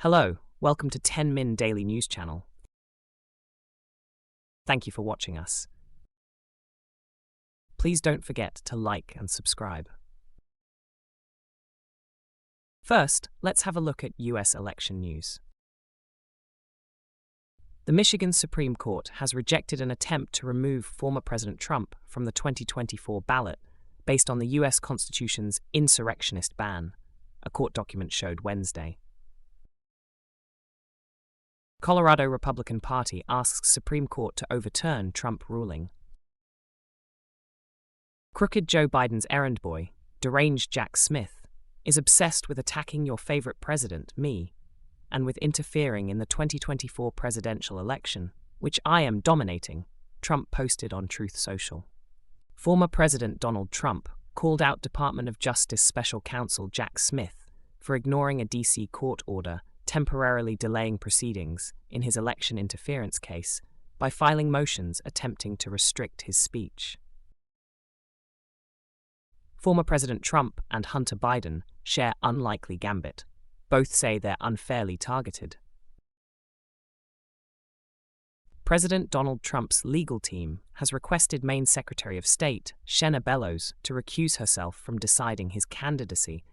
Hello, welcome to 10 Min Daily News Channel. Thank you for watching us. Please don't forget to like and subscribe. First, let's have a look at US election news. The Michigan Supreme Court has rejected an attempt to remove former President Trump from the 2024 ballot based on the US Constitution's insurrectionist ban, a court document showed Wednesday. Colorado Republican Party asks Supreme Court to overturn Trump ruling. Crooked Joe Biden's errand boy, deranged Jack Smith, is obsessed with attacking your favorite president, me, and with interfering in the 2024 presidential election, which I am dominating, Trump posted on Truth Social. Former President Donald Trump called out Department of Justice Special Counsel Jack Smith for ignoring a D.C. court order temporarily delaying proceedings in his election interference case by filing motions attempting to restrict his speech. Former President Trump and Hunter Biden share unlikely gambit. Both say they're unfairly targeted. President Donald Trump's legal team has requested Maine Secretary of State Shenna Bellows to recuse herself from deciding his candidacy,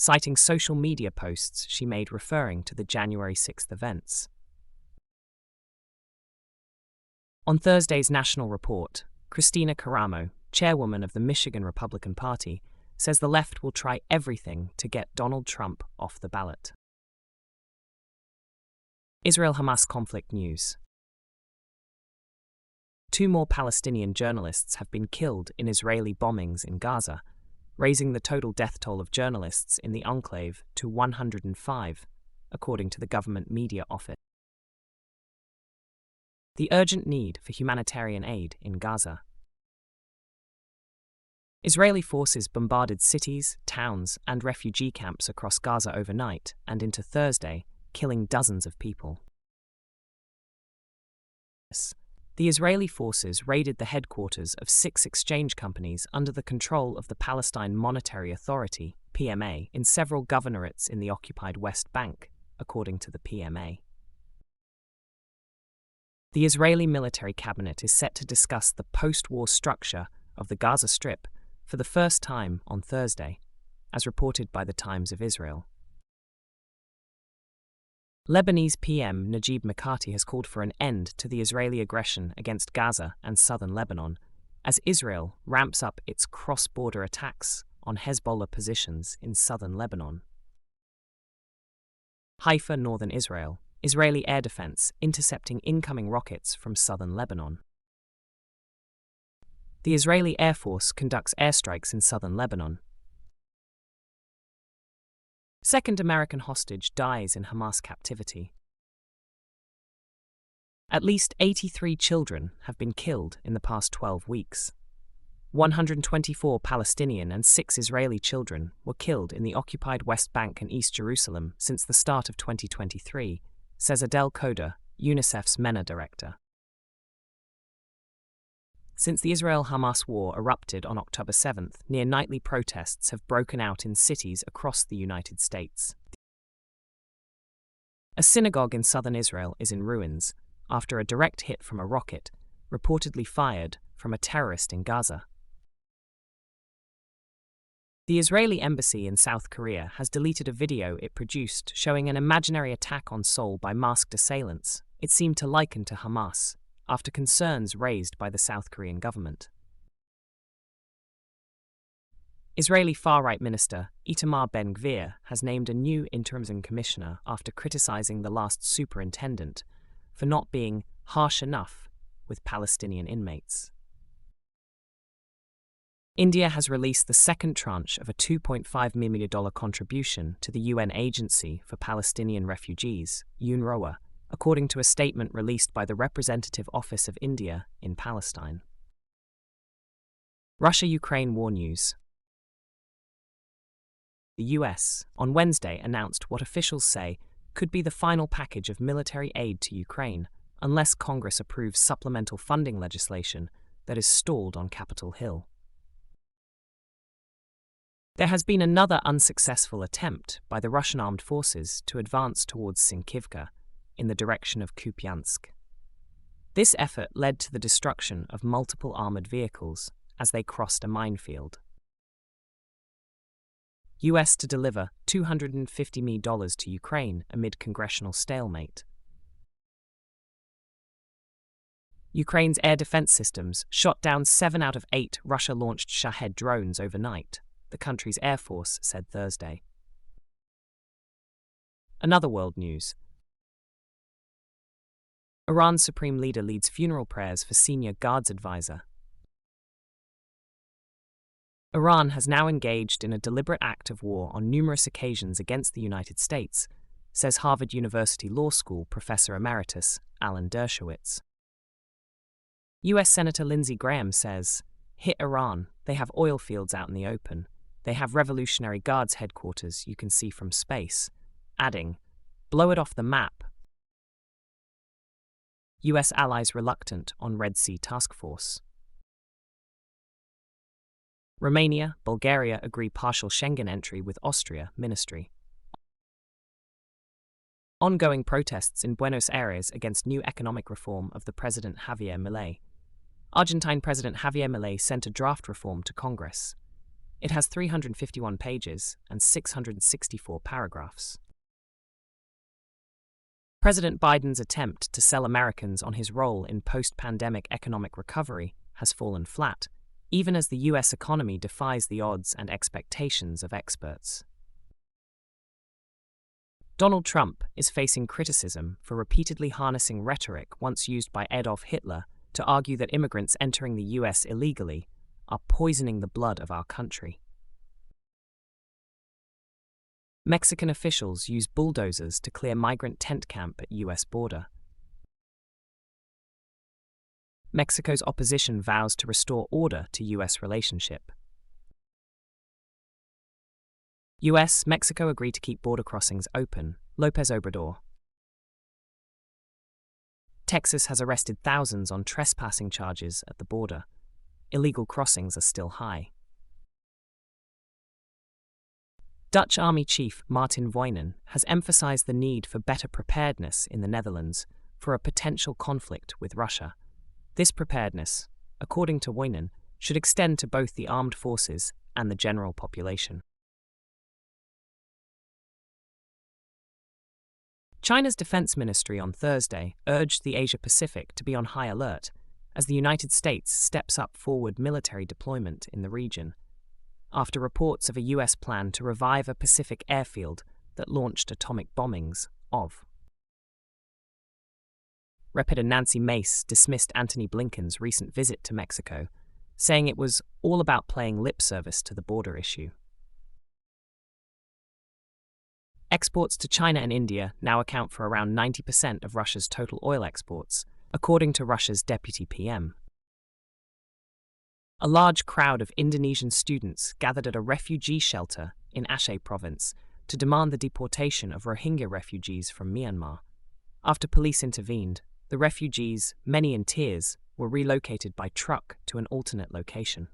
citing social media posts she made referring to the January 6th events. On Thursday's National Report, Christina Caramo, chairwoman of the Michigan Republican Party, says the left will try everything to get Donald Trump off the ballot. Israel-Hamas conflict news. 2 more Palestinian journalists have been killed in Israeli bombings in Gaza, raising the total death toll of journalists in the enclave to 105, according to the government media office. The urgent need for humanitarian aid in Gaza. Israeli forces bombarded cities, towns, and refugee camps across Gaza overnight and into Thursday, killing dozens of people. The Israeli forces raided the headquarters of 6 exchange companies under the control of the Palestine Monetary Authority, PMA, in several governorates in the occupied West Bank, according to the PMA. The Israeli military cabinet is set to discuss the post-war structure of the Gaza Strip for the first time on Thursday, as reported by the Times of Israel. Lebanese PM Najib Mikati has called for an end to the Israeli aggression against Gaza and southern Lebanon, as Israel ramps up its cross-border attacks on Hezbollah positions in southern Lebanon. Haifa, northern Israel. Israeli air defense intercepting incoming rockets from southern Lebanon. The Israeli Air Force conducts airstrikes in southern Lebanon. Second American hostage dies in Hamas captivity. At least 83 children have been killed in the past 12 weeks. 124 Palestinian and 6 Israeli children were killed in the occupied West Bank and East Jerusalem since the start of 2023, says Adel Koda, UNICEF's MENA director. Since the Israel-Hamas war erupted on October 7th, near-nightly protests have broken out in cities across the United States. A synagogue in southern Israel is in ruins after a direct hit from a rocket, reportedly fired from a terrorist in Gaza. The Israeli embassy in South Korea has deleted a video it produced showing an imaginary attack on Seoul by masked assailants it seemed to liken to Hamas, after concerns raised by the South Korean government. Israeli far-right minister Itamar Ben-Gvir has named a new interim commissioner after criticizing the last superintendent for not being harsh enough with Palestinian inmates. India has released the second tranche of a $2.5 million contribution to the UN Agency for Palestinian Refugees, UNRWA, according to a statement released by the Representative Office of India in Palestine. Russia-Ukraine war news. The US, on Wednesday, announced what officials say could be the final package of military aid to Ukraine, unless Congress approves supplemental funding legislation that is stalled on Capitol Hill. There has been another unsuccessful attempt by the Russian armed forces to advance towards Sinkivka in the direction of Kupiansk. This effort led to the destruction of multiple armored vehicles as they crossed a minefield. US to deliver $250 million to Ukraine amid congressional stalemate. Ukraine's air defense systems shot down 7 out of 8 Russia-launched Shahed drones overnight, the country's air force said Thursday. Another world news. Iran's supreme leader leads funeral prayers for senior guards advisor. Iran has now engaged in a deliberate act of war on numerous occasions against the United States, says Harvard University Law School professor emeritus Alan Dershowitz. U.S. Senator Lindsey Graham says, "Hit Iran, they have oil fields out in the open. They have Revolutionary Guards headquarters you can see from space," adding, "Blow it off the map." U.S. allies reluctant on Red Sea task force. Romania, Bulgaria agree partial Schengen entry with Austria ministry. Ongoing protests in Buenos Aires against new economic reform of the President Javier Milei. Argentine President Javier Milei sent a draft reform to Congress. It has 351 pages and 664 paragraphs. President Biden's attempt to sell Americans on his role in post-pandemic economic recovery has fallen flat, even as the U.S. economy defies the odds and expectations of experts. Donald Trump is facing criticism for repeatedly harnessing rhetoric once used by Adolf Hitler to argue that immigrants entering the U.S. illegally are poisoning the blood of our country. Mexican officials use bulldozers to clear migrant tent camp at U.S. border. Mexico's opposition vows to restore order to U.S. relationship. U.S.-Mexico agree to keep border crossings open, López Obrador. Texas has arrested thousands on trespassing charges at the border. Illegal crossings are still high. Dutch Army Chief Martin Voynen has emphasized the need for better preparedness in the Netherlands for a potential conflict with Russia. This preparedness, according to Voynen, should extend to both the armed forces and the general population. China's defense ministry on Thursday urged the Asia-Pacific to be on high alert as the United States steps up forward military deployment in the region, after reports of a U.S. plan to revive a Pacific airfield that launched atomic bombings of. Representative Nancy Mace dismissed Antony Blinken's recent visit to Mexico, saying it was all about playing lip service to the border issue. Exports to China and India now account for around 90% of Russia's total oil exports, according to Russia's deputy PM. A large crowd of Indonesian students gathered at a refugee shelter in Aceh province to demand the deportation of Rohingya refugees from Myanmar. After police intervened, the refugees, many in tears, were relocated by truck to an alternate location.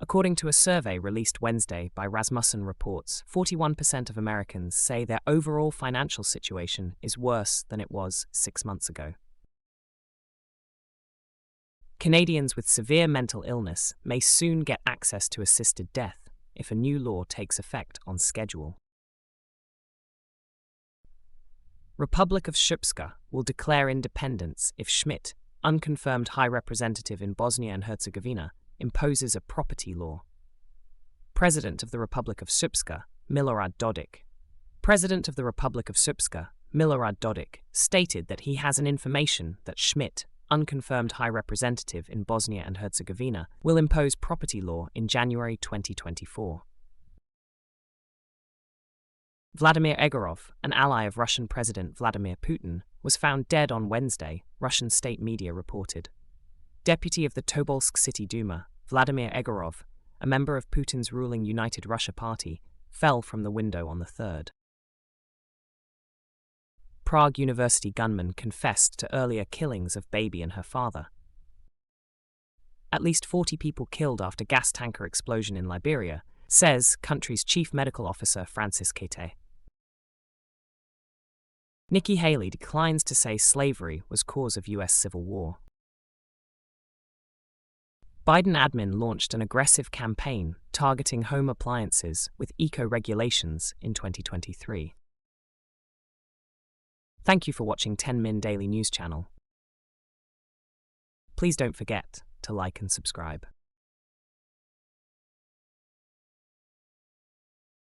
According to a survey released Wednesday by Rasmussen Reports, 41% of Americans say their overall financial situation is worse than it was 6 months ago. Canadians with severe mental illness may soon get access to assisted death if a new law takes effect on schedule. Republic of Srpska will declare independence if Schmidt, unconfirmed High Representative in Bosnia and Herzegovina, imposes a property law. President of the Republic of Srpska, Milorad Dodik. President of the Republic of Srpska, Milorad Dodik, stated that he has an information that Schmidt, unconfirmed High Representative in Bosnia and Herzegovina, will impose property law in January 2024. Vladimir Egorov, an ally of Russian President Vladimir Putin, was found dead on Wednesday, Russian state media reported. Deputy of the Tobolsk City Duma, Vladimir Egorov, a member of Putin's ruling United Russia Party, fell from the window on the 3rd. Prague University gunman confessed to earlier killings of baby and her father. At least 40 people killed after gas tanker explosion in Liberia, says country's chief medical officer Francis Kete. Nikki Haley declines to say slavery was cause of U.S. Civil War. Biden admin launched an aggressive campaign targeting home appliances with eco-regulations in 2023. Thank you for watching 10 Min Daily News Channel. Please don't forget to like and subscribe.